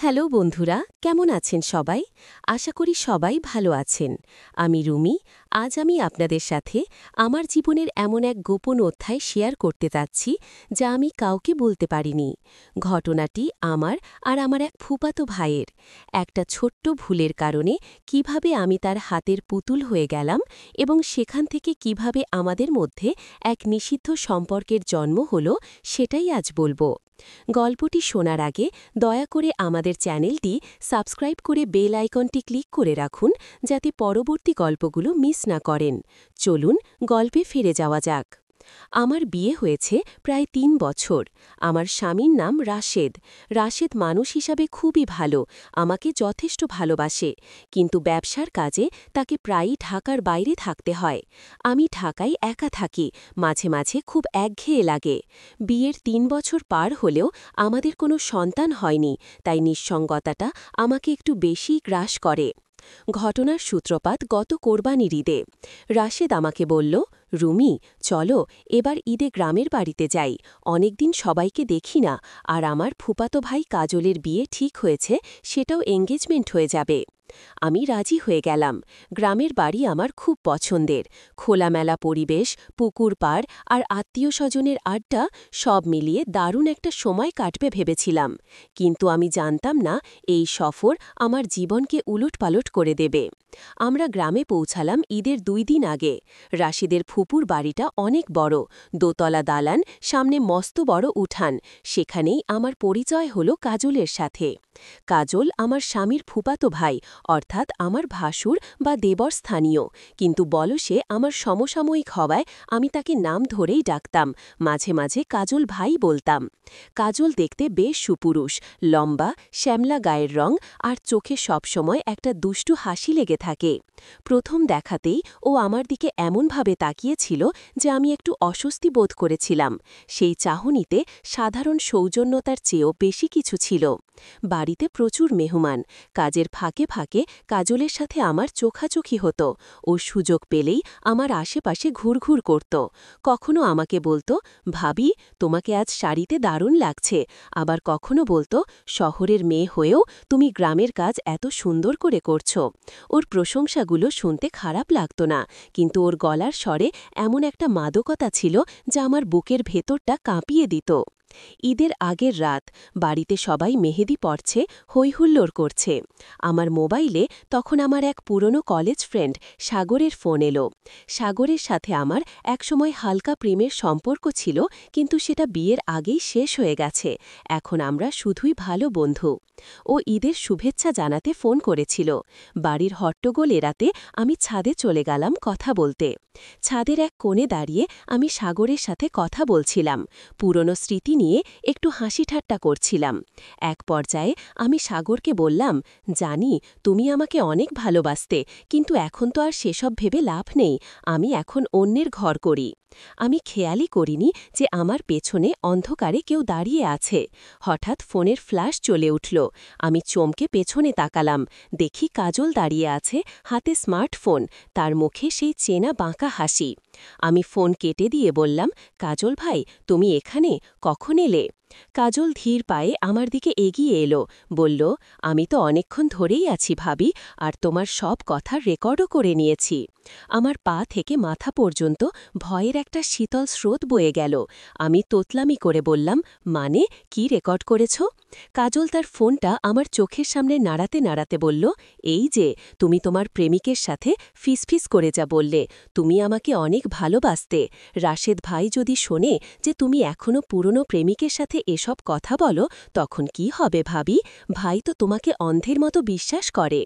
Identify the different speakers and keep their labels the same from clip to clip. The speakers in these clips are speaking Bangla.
Speaker 1: হ্যালো বন্ধুরা, কেমন আছেন সবাই? আশা করি সবাই ভালো আছেন। আমি রুমি। আজ আমি আপনাদের সাথে আমার জীবনের এমন এক গোপন অধ্যায় শেয়ার করতে যাচ্ছি যা আমি কাউকে বলতে পারিনি। ঘটনাটি আমার আর আমার এক ফুফাতো ভাইয়ের। একটা ছোট্ট ভুলের কারণে কিভাবে আমি তার হাতের পুতুল হয়ে গেলাম এবং সেখান থেকে কিভাবে আমাদের মধ্যে এক নিষিদ্ধ সম্পর্কের জন্ম হল, সেটাই আজ বলবো। গল্পটি শোনার আগে দয়া করে আমাদের চ্যানেলটি সাবস্ক্রাইব করে বেল আইকনটি ক্লিক করে রাখুন, যাতে পরবর্তী গল্পগুলো মিস না করেন। চলুন গল্পে ফিরে যাওয়া যাক। আমার বিয়ে হয়েছে প্রায় ৩ বছর। আমার স্বামীর নাম রাশেদ। রাশেদ মানুষ হিসাবে খুবই ভালো, আমাকে যথেষ্ট ভালোবাসে, কিন্তু ব্যবসার কাজে তাকে প্রায়ই ঢাকার বাইরে থাকতে হয়। আমি ঢাকায় একা থাকি, মাঝে মাঝে খুব একঘেয়ে লাগে। বিয়ের ৩ বছর পার হলেও আমাদের কোনো সন্তান হয়নি, তাই নিঃসঙ্গতাটা আমাকে একটু বেশিই গ্রাস করে। ঘটনার সূত্রপাত গত কোরবানির ঈদে। রাশেদ আমাকে বলল, রুমি, চলো এবার ঈদে গ্রামের বাড়িতে যাই, অনেকদিন সবাইকে দেখি না, আর আমার ফুফাতো ভাই কাজলের বিয়ে ঠিক হয়েছে, সেটাও এঙ্গেজমেন্ট হয়ে যাবে। আমি রাজি হয়ে গেলাম। গ্রামের বাড়ি আমার খুব পছন্দের। খোলামেলা পরিবেশ, পুকুর পাড় আর আত্মীয় স্বজনের আড্ডা, সব মিলিয়ে দারুণ একটা সময় কাটবে ভেবেছিলাম। কিন্তু আমি জানতাম না এই সফর আমার জীবনকে উলটপালট করে দেবে। আমরা গ্রামে পৌঁছালাম ঈদের ২ দিন আগে। রাশিদের ফুপুর বাড়িটা অনেক বড়, দোতলা দালান, সামনে মস্ত বড় উঠান। সেখানেই আমার পরিচয় হল কাজলের সাথে। কাজল আমার স্বামীর ফুপাতো ভাই, অর্থাৎ আমার ভাসুর বা দেবর স্থানীয়, কিন্তু বয়সে আমার সমসাময়িক হওয়ায় আমি তাকে নাম ধরেই ডাকতাম, মাঝে মাঝে কাজল ভাই বলতাম। কাজল দেখতে বেশ সুপুরুষ, লম্বা, শ্যামলা গায়ের রং, আর চোখে সবসময় একটা দুষ্টু হাসি লেগে থাকে। প্রথম দেখাতেই ও আমার দিকে এমনভাবে তাকিয়েছিল যে আমি একটু অস্বস্তি বোধ করেছিলাম। সেই চাহনিতে সাধারণ সৌজন্যতার চেয়েও বেশি কিছু ছিল। বাড়িতে প্রচুর মেহমান। কাজের ফাঁকে ফাঁকে কাজলের সাথে আমার চোখাচোখি হতো। ও সুযোগ পেলেই আমার আশেপাশে ঘুরঘুর করত। কখনো আমাকে বলতো, ভাবি, তোমাকে আজ শাড়িতে দারুণ লাগছে। আবার কখনো বলতো, শহরের মেয়ে হয়েও তুমি গ্রামের কাজ এত সুন্দর করে করছো। ওর প্রশংসাগুলো শুনতে খারাপ লাগতো না, কিন্তু ওর গলার স্বরে এমন একটা মাদকতা ছিল যা আমার বুকের ভেতরটা কাঁপিয়ে দিত। ঈদের আগের রাত, বাড়িতে সবাই মেহেদি পড়ছে, হৈহুল্লোড় করছে। আমার মোবাইলে তখন আমার এক পুরনো কলেজ ফ্রেন্ড সাগরের ফোন এলো। সাগরের সাথে আমার একসময় হালকা প্রেমের সম্পর্ক ছিল, কিন্তু সেটা বিয়ের আগেই শেষ হয়ে গেছে। এখন আমরা শুধুই ভালো বন্ধু। ও ঈদের শুভেচ্ছা জানাতে ফোন করেছিল। বাড়ির হট্টগোল এড়াতে আমি ছাদে চলে গেলাম কথা বলতে। ছাদের এক কোণে দাঁড়িয়ে আমি সাগরের সাথে কথা বলছিলাম, পুরনো স্মৃতি নিয়ে একটু হাসি ঠাট্টা করছিলাম। এক পর্যায়ে আমি সাগরকে বললাম, জানি তুমি আমাকে অনেক ভালোবাসতে, কিন্তু এখন তো আর সেসব ভেবে লাভ নেই, আমি এখন অন্যের ঘর করি। আমি খেয়ালই করিনি যে আমার পেছনে অন্ধকারে কেউ দাঁড়িয়ে আছে। হঠাৎ ফোনের ফ্ল্যাশ চলে উঠল। আমি চমকে পেছনে তাকালাম, দেখি কাজল দাঁড়িয়ে আছে, হাতে স্মার্টফোন, তার মুখে সেই চেনা বাঁকা হাসি। আমি ফোন কেটে দিয়ে বললাম, কাজল ভাই, তুমি এখানে কখন এলে? কাজল ধীর পায়ে আমার দিকে এগিয়ে এলো, বলল, আমি তো অনেকক্ষণ ধরেই আছি ভাবি, আর তোমার সব কথা রেকর্ডও করে নিয়েছি। আমার পা থেকে মাথা পর্যন্ত ভয়ের একটা শীতল স্রোত বয়ে গেল। আমি তোতলামি করে বললাম, মানে, কি রেকর্ড করেছ? কাজল তার ফোনটা আমার চোখের সামনে নাড়াতে নাড়াতে বলল, এই যে তুমি তোমার প্রেমিকের সাথে ফিসফিস করে যা বললে, তুমি আমাকে অনেক ভালোবাসতে। রাশেদ ভাই যদি শোনে যে তুমি এখনও পুরনো প্রেমিকের সাথে এসব কথা বলো, তখন কি হবে ভাবি? ভাই তো তোমাকে অন্ধের মতো বিশ্বাস করে।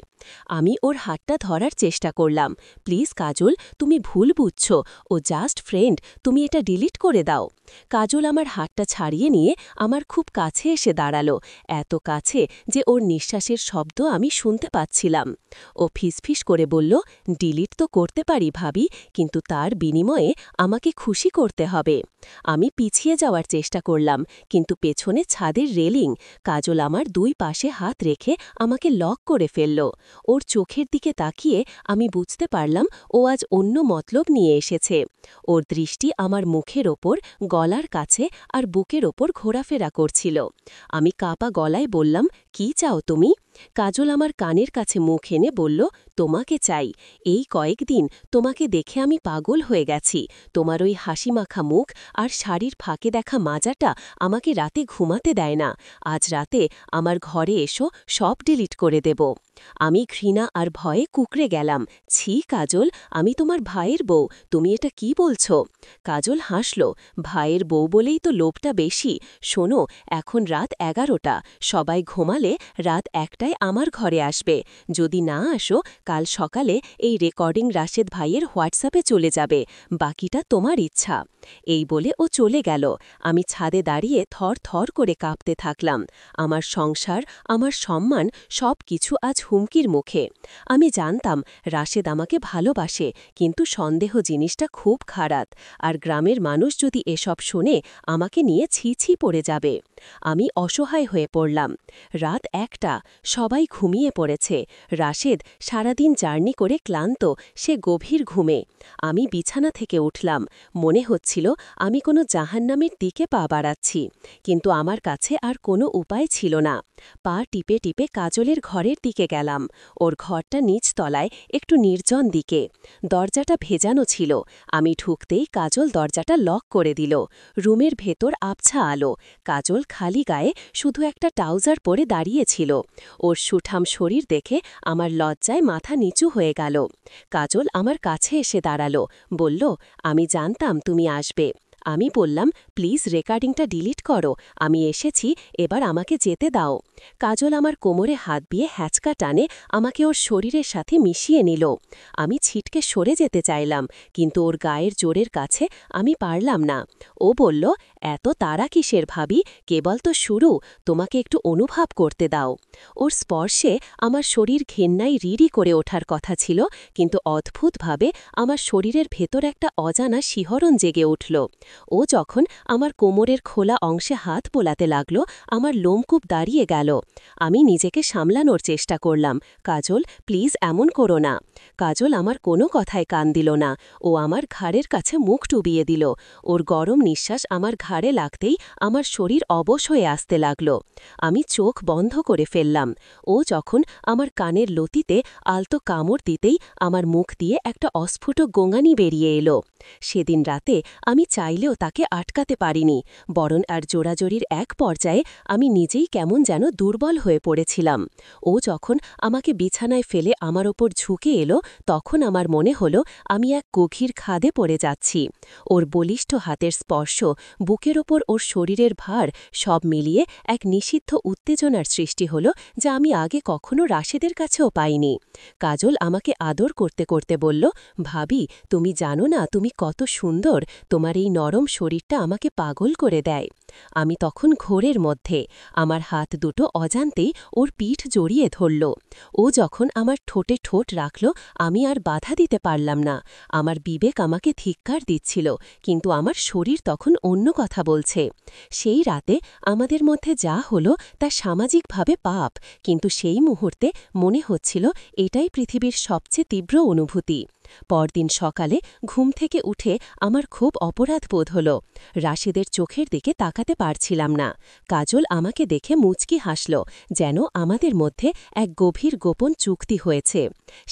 Speaker 1: আমি ওর হাতটা ধরার চেষ্টা করলাম, প্লিজ কাজল, তুমি ভুল বুঝছ, ও জাস্ট ফ্রেন্ড, তুমি এটা ডিলিট করে দাও। কাজল আমার হাতটা ছাড়িয়ে নিয়ে আমার খুব কাছে এসে দাঁড়ালো, এত কাছে যে ওর নিঃশ্বাসের শব্দ আমি শুনতে পাচ্ছিলাম। ও ফিসফিস করে বলল, ডিলিট তো করতে পারি ভাবি, কিন্তু তার বিনিময়ে আমাকে খুশি করতে হবে। আমি পিছিয়ে যাওয়ার চেষ্টা করলাম, কিন্তু পেছনে ছাদের রেলিং। কাজল আমার দুই পাশে হাত রেখে আমাকে লক করে ফেলল। ওর চোখের দিকে তাকিয়ে আমি বুঝতে পারলাম ও আজ অন্য মতলব নিয়ে এসেছে। ওর দৃষ্টি আমার মুখের ওপর গলার কাছে আর বুকের ওপর ঘোরাফেরা করছিল। আমি কাপা গলায় বললাম, কি চাও তুমি? কাজল আমার কানের কাছে মুখ এনে বলল, তোমাকে চাই। এই কয়েকদিন তোমাকে দেখে আমি পাগল হয়ে গেছি। তোমার ওই হাসিমাখা মুখ আর শাড়ির ফাঁকে দেখা মাজাটা আমাকে রাতে ঘুমাতে দেয় না। আজ রাতে আমার ঘরে এসো, সব ডিলিট করে দেব। আমি ঘৃণা আর ভয়ে কুঁকড়ে গেলাম। ছি কাজল, আমি তোমার ভাইয়ের বউ, তুমি এটা কি বলছো? কাজল হাসল। ভাইয়ের বউ বলেই তো লোভটা বেশি। শোনো, এখন রাত 11টা, সবাই ঘুমালে রাত 1টায় আমার ঘরে আসবে। যদি না আসো, কাল সকালে এই রেকর্ডিং রাশেদ ভাইয়ের হোয়াটসঅ্যাপে চলে যাবে। বাকিটা তোমার ইচ্ছা। এই বলে ও চলে গেল। আমি ছাদে দাঁড়িয়ে থর থর করে কাঁপতে থাকলাম। আমার সংসার, আমার সম্মান, সব কিছু আজ হুমকির মুখে। আমি জানতাম রাশেদ আমাকে ভালোবাসে, কিন্তু সন্দেহ জিনিসটা খুব খারাপ, আর গ্রামের মানুষ যদি এসব শোনে আমাকে নিয়ে ছি ছি পড়ে যাবে। আমি অসহায় হয়ে পড়লাম। রাত 1টা, সবাই ঘুমিয়ে পড়েছে। রাশেদ সারাদিন জার্নি করে ক্লান্ত, সে গভীর ঘুমে। আমি বিছানা থেকে উঠলাম। মনে হচ্ছিল আমি কোনো জাহান্নামের দিকে পা বাড়াচ্ছি, কিন্তু আমার কাছে আর কোনো উপায় ছিল না। পা টিপে টিপে কাজলের ঘরের দিকে গেলাম। ওর ঘরটা নিচতলায়, একটু নির্জন দিকে। দরজাটা ভেজানো ছিল। আমি ঢুকতেই কাজল দরজাটা লক করে দিল। রুমের ভেতর আবছা আলো। কাজল খালি গায়ে শুধু একটা ট্রাউজার পরে দাঁড়িয়েছিল। ওর সুঠাম শরীর দেখে আমার লজ্জায় মাথা নিচু হয়ে গেল। কাজল আমার কাছে এসে দাঁড়ালো, বলল, আমি জানতাম তুমি আসবে। আমি বললাম, প্লিজ রেকর্ডিংটা ডিলিট করো, আমি এসেছি, এবার আমাকে যেতে দাও। কাজল আমার কোমরে হাত দিয়ে হ্যাঁচকা টানে আমাকে ওর শরীরের সাথে মিশিয়ে নিল। আমি ছিটকে সরে যেতে চাইলাম, কিন্তু ওর গায়ের জোরের কাছে আমি পারলাম না। ও বলল, এত তাড়া কিসের ভাবি, কেবল তো শুরু, তোমাকে একটু অনুভব করতে দাও। ওর স্পর্শে আমার শরীর ঘেন্নায় রিরি করে ওঠার কথা ছিল, কিন্তু অদ্ভুতভাবে আমার শরীরের ভেতর একটা অজানা শিহরণ জেগে উঠল। ও যখন আমার কোমরের খোলা অংশে হাত বোলাতে লাগল, আমার লোমকূপ দাঁড়িয়ে গেল। আমি নিজেকে সামলানোর চেষ্টা করলাম, কাজল প্লিজ এমন করো না। কাজল আমার কোনো কথায় কান দিল না। ও আমার ঘাড়ের কাছে মুখ ডুবিয়ে দিল। ওর গরম নিঃশ্বাস আমার ঘাড়ে লাগতেই আমার শরীর অবশ হয়ে আসতে লাগল। আমি চোখ বন্ধ করে ফেললাম। ও যখন আমার কানের লতিতে আলতো কামড় দিতেই আমার মুখ দিয়ে একটা অস্ফুট গোঙানি বেরিয়ে এলো। সেদিন রাতে আমি চাইলেও তাকে আটকাতে পারিনি, বরং আর জোরাজোরির এক পর্যায়ে আমি নিজেই কেমন যেন দুর্বল হয়ে পড়েছিলাম। ও যখন আমাকে বিছানায় ফেলে আমার ওপর ঝুঁকে এলো, তখন আমার মনে হলো আমি এক গভীর খাদে পড়ে যাচ্ছি। ওর বলিষ্ঠ হাতের স্পর্শ, বুকের ওপর ওর শরীরের ভার, সব মিলিয়ে এক নিষিদ্ধ উত্তেজনার সৃষ্টি হলো, যা আমি আগে কখনো রাশেদের কাছেও পাইনি। কাজল আমাকে আদর করতে করতে বলল, ভাবি, তুমি জানো না তুমি কত সুন্দর, তোমার এই নরম শরীরটা আমাকে পাগল করে দেয়। আমি তখন ঘোরের মধ্যে, আমার হাত দুটো অজান্তেই ওর পিঠ জড়িয়ে ধরল। ও যখন আমার ঠোঁটে ঠোঁট রাখল, আমি আর বাধা দিতে পারলাম না। আমার বিবেক আমাকে ধিক্কার দিচ্ছিল, কিন্তু আমার শরীর তখন অন্য কথা বলছে। সেই রাতে আমাদের মধ্যে যা হলো তা সামাজিকভাবে পাপ, কিন্তু সেই মুহূর্তে মনে হচ্ছিল এটাই পৃথিবীর সবচেয়ে তীব্র অনুভূতি। পরদিন সকালে ঘুম থেকে উঠে আমার খুব অপরাধ বোধ হল। রাশেদের চোখের দিকে তাকাতে পারছিলাম না। কাজল আমাকে দেখে মুচকি হাসল, যেন আমাদের মধ্যে এক গভীর গোপন চুক্তি হয়েছে।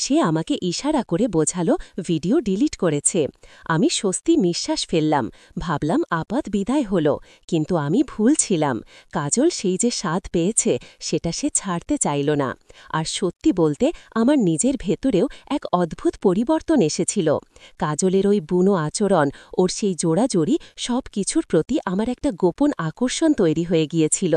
Speaker 1: সে আমাকে ইশারা করে বোঝালো ভিডিও ডিলিট করেছে। আমি স্বস্তি নিঃশ্বাস ফেললাম, ভাবলাম আপাত বিদায় হল, কিন্তু আমি ভুল ছিলাম। কাজল সেই যে স্বাদ পেয়েছে সেটা সে ছাড়তে চাইল না। আর সত্যি বলতে আমার নিজের ভেতরেও এক অদ্ভুত পরিবর্তন এসেছিল। কাজলের ওই বুনো আচরণ, ওর সেই জোড়াজড়ি, সব কিছুর প্রতি আমার একটা গোপন আকর্ষণ তৈরি হয়ে গিয়েছিল।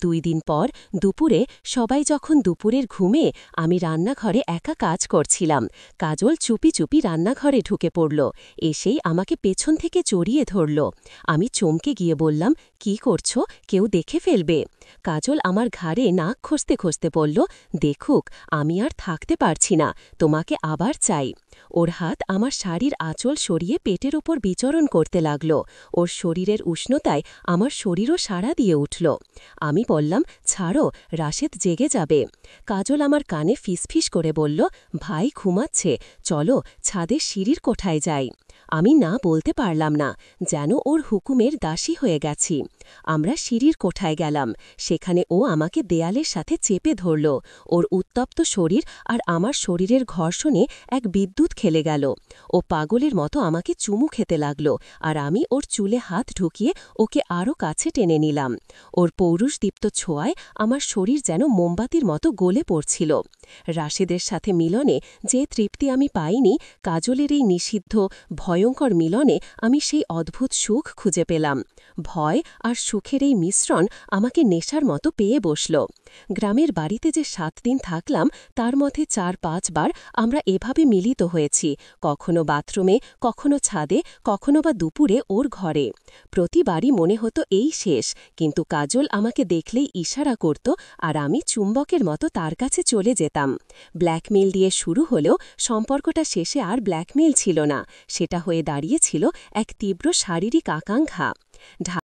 Speaker 1: 2 দিন পর দুপুরে, সবাই যখন দুপুরের ঘুমে, আমি রান্নাঘরে একা কাজ করছিলাম। কাজল চুপি চুপি রান্নাঘরে ঢুকে পড়ল। এসেই আমাকে পেছন থেকে জড়িয়ে ধরল। আমি চমকে গিয়ে বললাম, কি করছো, কেউ দেখে ফেলবে। কাজল আমার ঘাড়ে নাক খসতে খসতে বলল, দেখুক, আমি আর থাকতে পারছি না, তোমাকে আবার চাই। ওর হাত আমার শাড়ির আঁচল সরিয়ে পেটের ওপর বিচরণ করতে লাগল। ওর শরীরের উষ্ণতায় আমার শরীরও সাড়া দিয়ে উঠল। আমি বললাম, ছাড়ো, রাশেদ জেগে যাবে। কাজল আমার কানে ফিসফিস করে বলল, ভাই ঘুমাচ্ছে, চলো ছাদের সিঁড়ির কোঠায় যাই। আমি না বলতে পারলাম না, যেন ওর হুকুমের দাসী হয়ে গেছি। আমরা সিঁড়ির কোঠায় গেলাম। সেখানে ও আমাকে দেয়ালের সাথে চেপে ধরল। ওর উত্তপ্ত শরীর আর আমার শরীরের ঘর্ষণে এক বিদ্যুৎ খেলে গেল। ও পাগলের মতো আমাকে চুমু খেতে লাগল, আর আমি ওর চুলে হাত ঢুকিয়ে ওকে আরও কাছে টেনে নিলাম। ওর পৌরুষদীপ্ত ছোঁয়ায় আমার শরীর যেন মোমবাতির মতো গলে পড়ছিল। রাশেদের সাথে মিলনে যে তৃপ্তি আমি পাইনি, কাজলের এই নিষিদ্ধ ভয়ঙ্কর মিলনে আমি সেই অদ্ভুত সুখ খুঁজে পেলাম। ভয় আর সুখের এই মিশ্রণ আমাকে নেশার মতো পেয়ে বসল। গ্রামের বাড়িতে যে 7 দিন থাকলাম, তার মধ্যে 4-5 বার আমরা এভাবে মিলিত হয়েছি, কখনো বাথরুমে, কখনো ছাদে, কখনো বা দুপুরে ওর ঘরে। প্রতিবারই মনে হতো এই শেষ, কিন্তু কাজল আমাকে দেখলেই ইশারা করত, আর আমি চুম্বকের মতো তার কাছে চলে যেতাম। ব্ল্যাকমেইল দিয়ে শুরু হলেও সম্পর্কটা শেষে আর ব্ল্যাকমেইল ছিল না, সেটা হয়ে দাঁড়িয়েছিল এক তীব্র শারীরিক আকাঙ্ক্ষা।